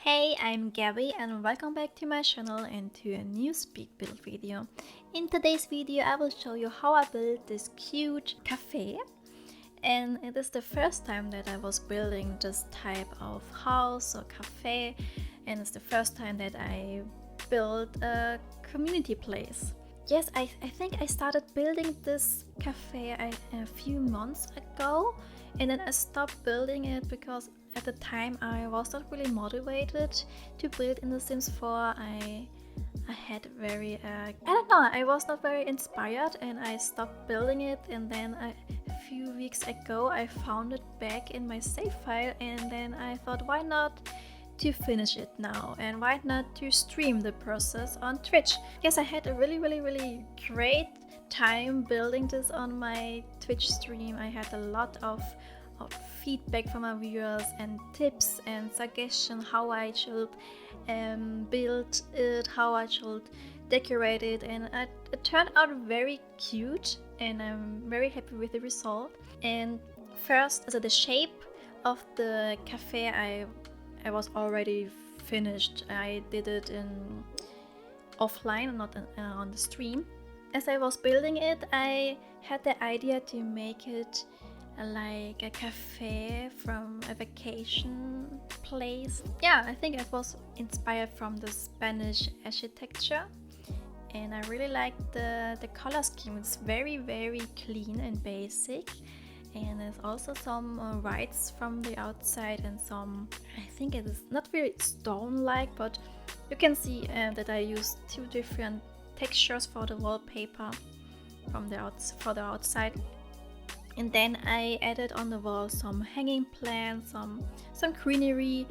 Hey, I'm Gabby and welcome back to my channel and to a new speak build video. In today's video I will show you how I built this cute cafe, and it is the first time that I was building this type of house or cafe, and it's the first time that I built a community place. Yes, I think I started building this cafe a few months ago, and then I stopped building it because at the time I was not really motivated to build in The Sims 4. I had very I don't know, I was not very inspired and I stopped building it, and then a few weeks ago I found it back in my save file, and then I thought, why not to finish it now, and why not to stream the process on Twitch. Yes, I had a really great time building this on my Twitch stream. I had a lot of feedback from my viewers and tips and suggestions how I should build it, how I should decorate it, and it turned out very cute and I'm very happy with the result. And first, so the shape of the cafe I was already finished. I did it in offline, not on the stream. As I was building it, I had the idea to make it like a cafe from a vacation place. Yeah, I think it was inspired from the Spanish architecture, and I really like the color scheme. It's very clean and basic, and there's also some whites from the outside and some, I think it is not very stone-like, but you can see that I used two different textures for the wallpaper from for the outside. And then I added on the wall some hanging plants, some greenery,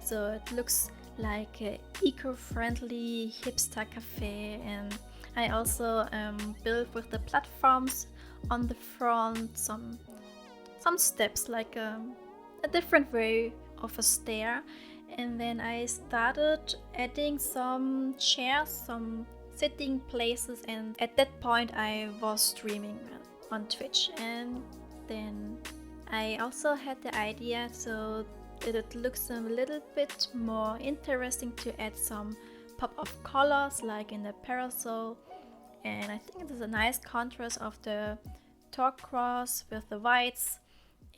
so it looks like an eco-friendly hipster cafe. And I also built with the platforms on the front some steps, like a different way of a stair. And then I started adding some chairs, some sitting places, and at that point I was streaming on Twitch. And then I also had the idea so that it looks a little bit more interesting to add some pop of colors like in the parasol, and I think it is a nice contrast of the turquoise with the whites.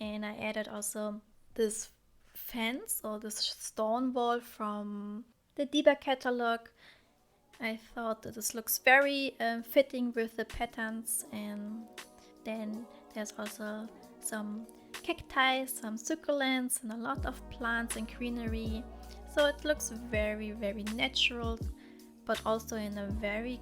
And I added also this fence or this stone wall from the Diba catalog. I thought that this looks very fitting with the patterns. And then there's also some cacti, some succulents, and a lot of plants and greenery. So it looks very natural, but also in a very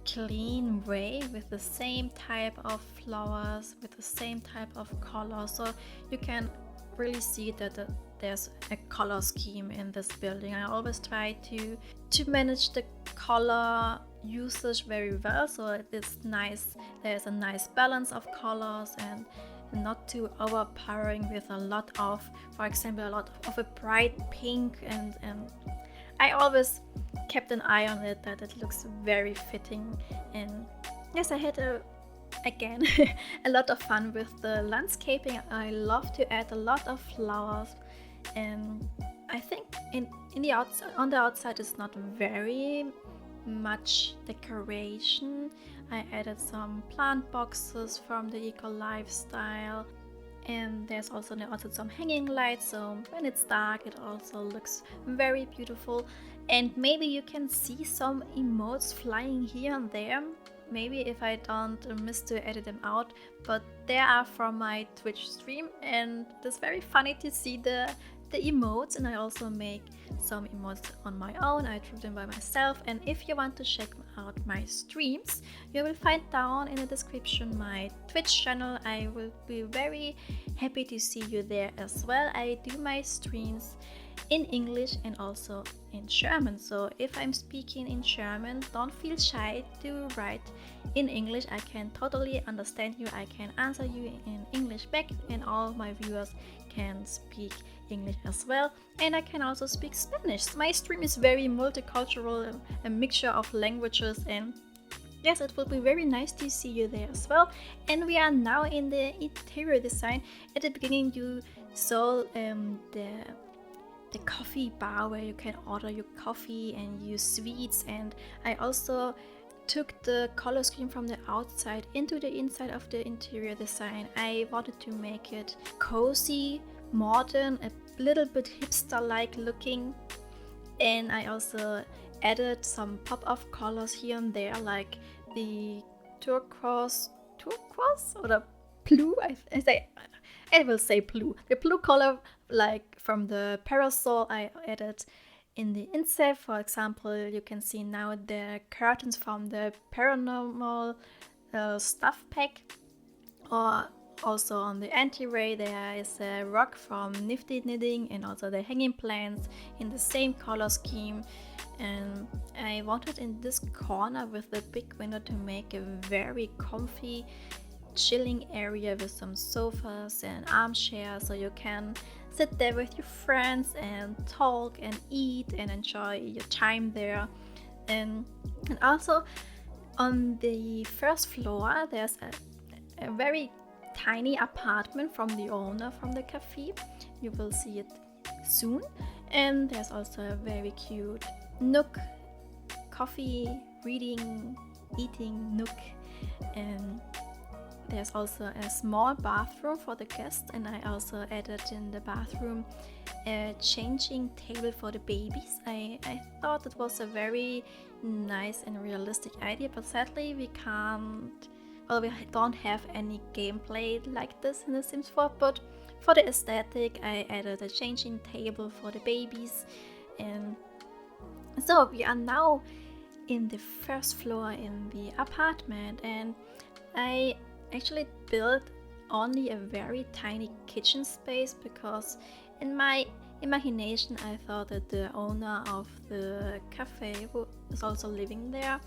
clean way, with the same type of flowers, with the same type of color. So you can really see that there's a color scheme in this building. I always try to manage the color usage very well, so it is nice. There's a nice balance of colors and not too overpowering with a lot of, for example, a lot of a bright pink, and I always kept an eye on it, that it looks very fitting. And yes, I had again a lot of fun with the landscaping. I love to add a lot of flowers, and I think on the outside is not very much decoration. I added some plant boxes from the eco lifestyle, and there's also some hanging lights, so when it's dark it also looks very beautiful. And maybe you can see some emotes flying here and there, maybe if I don't miss to edit them out, but they are from my Twitch stream, and it's very funny to see the emotes. And I also make some emotes on my own. I drew them by myself. And if you want to check out my streams, you will find down in the description my Twitch channel. I will be very happy to see you there as well. I do my streams in English and also in German, so if I'm speaking in German, don't feel shy to write in English. I can totally understand you. I can answer you in English back, and all my viewers can speak English as well. And I can also speak Spanish. My stream is very multicultural, a mixture of languages, and yes, it will be very nice to see you there as well. And we are now in the interior design. At the beginning you saw the coffee bar where you can order your coffee and use sweets. And I also took the color scheme from the outside into the inside of the interior design. I wanted to make it cozy, modern, a little bit hipster-like looking. And I also added some pop-up colors here and there, like the turquoise or the blue. I will say blue. The blue color, like from the parasol, I added in the inside. For example, you can see now the curtains from the paranormal stuff pack, or also on the entryway there is a rug from Nifty Knitting, and also the hanging plants in the same color scheme. And I wanted in this corner with the big window to make a very comfy chilling area with some sofas and armchairs, so you can sit there with your friends and talk and eat and enjoy your time there. And also on the first floor there's a very tiny apartment from the owner from the cafe. You will see it soon. And there's also a very cute nook, coffee, reading, eating nook. And there's also a small bathroom for the guests, and I also added in the bathroom a changing table for the babies. I thought it was a very nice and realistic idea, but sadly we don't have any gameplay like this in The Sims 4, but for the aesthetic I added a changing table for the babies. And so we are now in the first floor in the apartment, and I actually built only a very tiny kitchen space because in my imagination I thought that the owner of the cafe, who is also living there,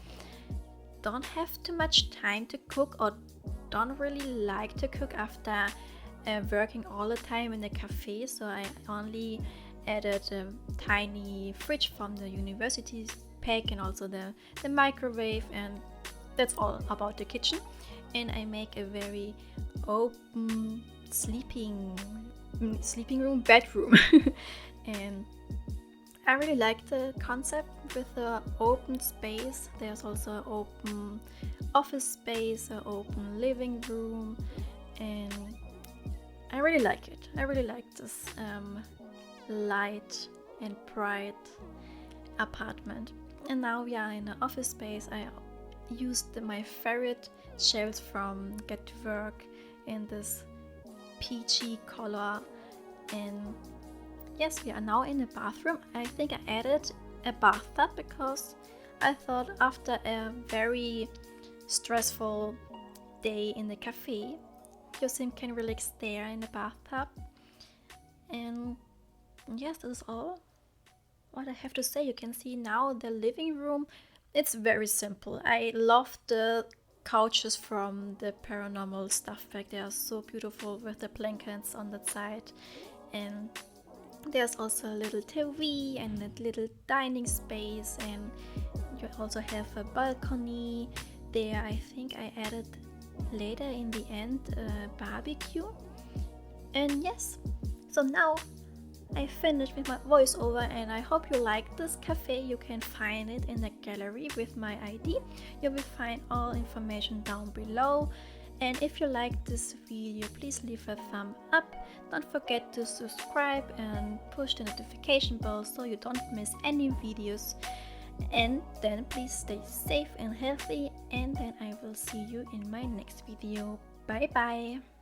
don't have too much time to cook or don't really like to cook after working all the time in the cafe. So I only added a tiny fridge from the university pack and also the microwave, and that's all about the kitchen. And I make a very open sleeping room, bedroom. And I really like the concept with the open space. There's also open office space, an open living room, and I really like it. I really like this light and bright apartment. And now we are in an office space. I used my favorite shelves from Get to Work in this peachy color. And yes, we are now in the bathroom. I think I added a bathtub because I thought after a very stressful day in the cafe, your sim can relax there in the bathtub. And yes, this is all what I have to say. You can see now the living room. It's very simple. I love the couches from the paranormal stuff pack. They are so beautiful with the blankets on that side. And there's also a little TV and a little dining space, and you also have a balcony there. I think I added later in the end a barbecue. And yes, so now I finished with my voiceover, and I hope you like this cafe. You can find it in the gallery with my ID. You will find all information down below. And if you like this video, please leave a thumb up. Don't forget to subscribe and push the notification bell so you don't miss any videos. And then please stay safe and healthy, and then I will see you in my next video. Bye bye.